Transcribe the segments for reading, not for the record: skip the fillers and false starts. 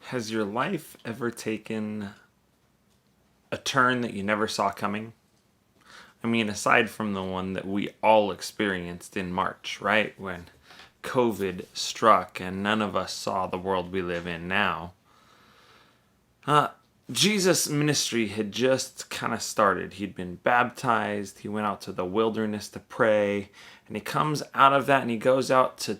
Has your life ever taken a turn that you never saw coming? I mean, aside from the one that we all experienced in March, right? When COVID struck and none of us saw the world we live in now. Uh, Jesus' ministry had just kind of started. He'd been baptized, he went out to the wilderness to pray, and he comes out of that and he goes out to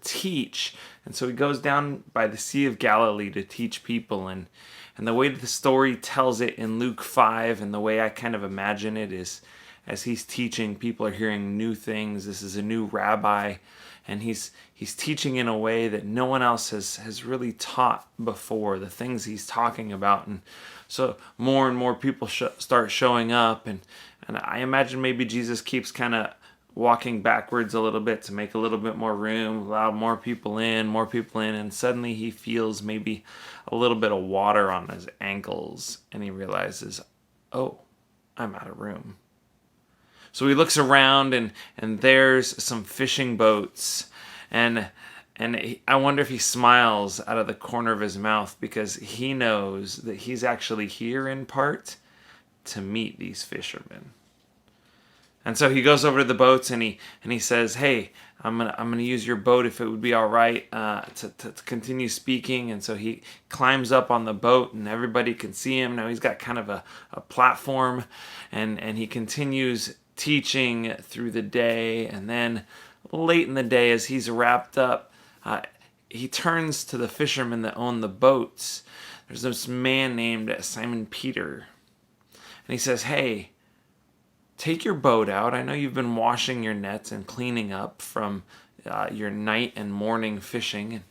teach. And so he goes down by the Sea of Galilee to teach people. And the way that the story tells it in Luke 5, and the way I kind of imagine it is, as he's teaching, people are hearing new things. This is a new rabbi, and he's teaching in a way that no one else has really taught before, the things he's talking about. And so more and more people start showing up, and I imagine maybe Jesus keeps kind of walking backwards a little bit to make a little bit more room, allow more people in, and suddenly he feels maybe a little bit of water on his ankles, and he realizes, oh, I'm out of room. So he looks around, and there's some fishing boats, and I wonder if he smiles out of the corner of his mouth because he knows that he's actually here in part to meet these fishermen. And so he goes over to the boats and he says, "Hey, I'm gonna use your boat if it would be all right to continue speaking." And so he climbs up on the boat and everybody can see him. Now he's got kind of a platform, and he continues teaching through the day. And then late in the day, as he's wrapped up, he turns to the fishermen that own the boats. There's this man named Simon Peter, and he says, "Hey, take your boat out. I know you've been washing your nets and cleaning up from your night and morning fishing. And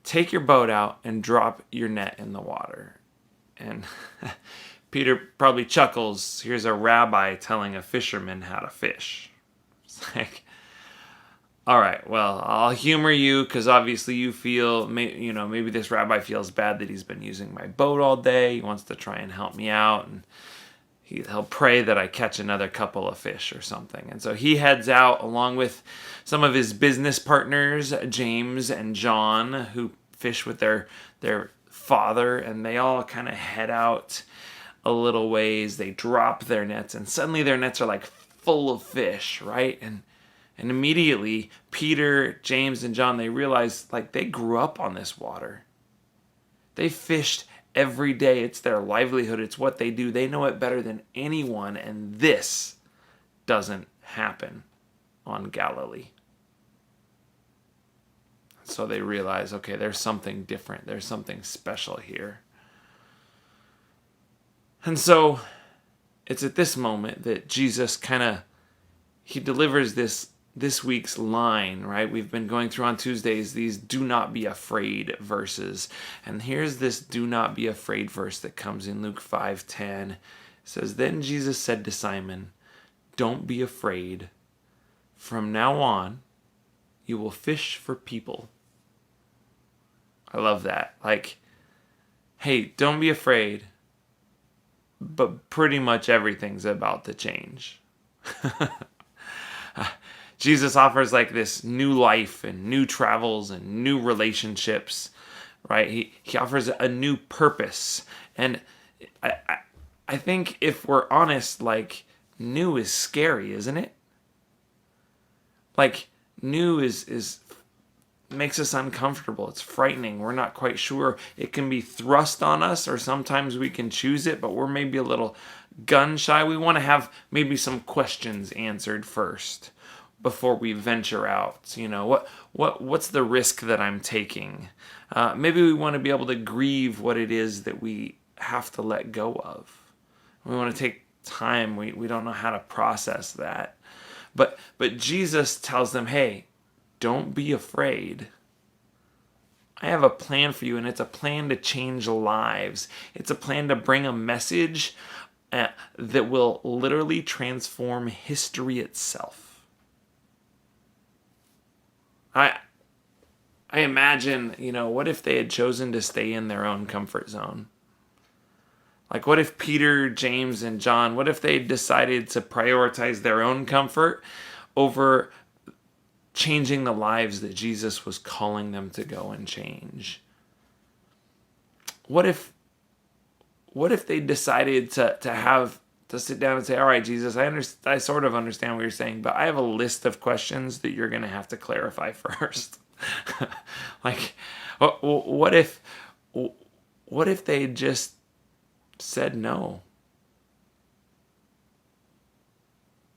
take your boat out and drop your net in the water." And Peter probably chuckles. Here's a rabbi telling a fisherman how to fish. It's like, all right, well, I'll humor you because obviously you feel, maybe this rabbi feels bad that he's been using my boat all day. He wants to try and help me out, and he'll pray that I catch another couple of fish or something. And so he heads out along with some of his business partners, James and John, who fish with their father, and they all kind of head out a little ways. They drop their nets, and suddenly their nets are like full of fish, right? And immediately Peter, James, and John, they realize like they grew up on this water. They fished every day. It's their livelihood. It's what they do. They know it better than anyone, and this doesn't happen on Galilee. So they realize, okay, there's something different. There's something special here. And so it's at this moment that Jesus he delivers this week's line, right? We've been going through on Tuesdays these do not be afraid verses. And here's this do not be afraid verse that comes in Luke 5:10. It says, "Then Jesus said to Simon, 'Don't be afraid. From now on, you will fish for people.'" I love that. Like, hey, don't be afraid, but pretty much everything's about to change. Jesus offers like this new life and new travels and new relationships, right? He offers a new purpose. And I think if we're honest, like, new is scary, isn't it? Like, new is makes us uncomfortable. It's frightening. We're not quite sure. It can be thrust on us, or sometimes we can choose it, but we're maybe a little gun shy. We want to have maybe some questions answered first before we venture out. What's the risk that I'm taking? Maybe we want to be able to grieve what it is that we have to let go of. We want to take time. We don't know how to process that. But Jesus tells them, hey, don't be afraid. I have a plan for you, and it's a plan to change lives. It's a plan to bring a message that will literally transform history itself. I imagine, what if they had chosen to stay in their own comfort zone? Like, what if Peter, James, and John, what if they decided to prioritize their own comfort over changing the lives that Jesus was calling them to go and change? what if they decided to sit down and say, all right, Jesus, I sort of understand what you're saying, but I have a list of questions that you're going to have to clarify first. Like, what if they just said no?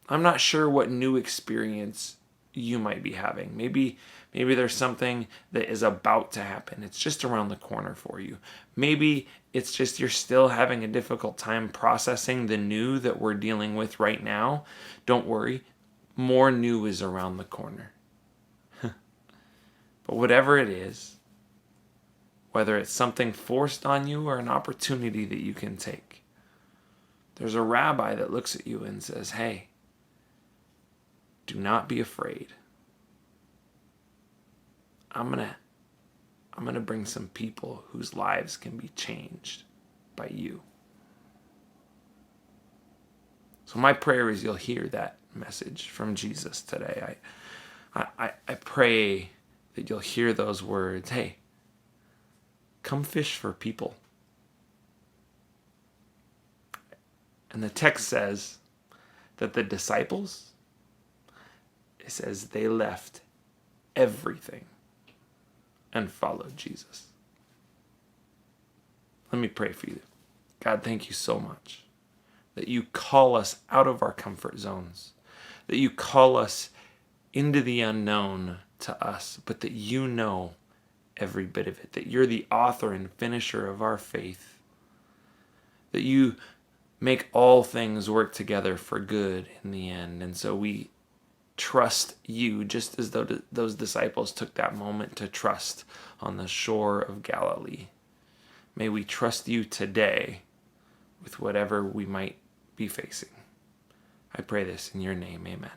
I'm not sure what new experience you might be having. Maybe there's something that is about to happen. It's just around the corner for you. Maybe it's just you're still having a difficult time processing the new that we're dealing with right now. Don't worry. More new is around the corner. But whatever it is, whether it's something forced on you or an opportunity that you can take, there's a rabbi that looks at you and says, hey, do not be afraid. I'm going to bring some people whose lives can be changed by you. So my prayer is you'll hear that message from Jesus today. I pray that you'll hear those words. Hey, come fish for people. And the text says that the disciples, it says they left everything and followed Jesus. Let me pray for you. God, thank you so much that you call us out of our comfort zones, that you call us into the unknown to us, but that you know every bit of it, that you're the author and finisher of our faith, that you make all things work together for good in the end. And so we trust you just as though those disciples took that moment to trust on the shore of Galilee. May we trust you today with whatever we might be facing. I pray this in your name. Amen.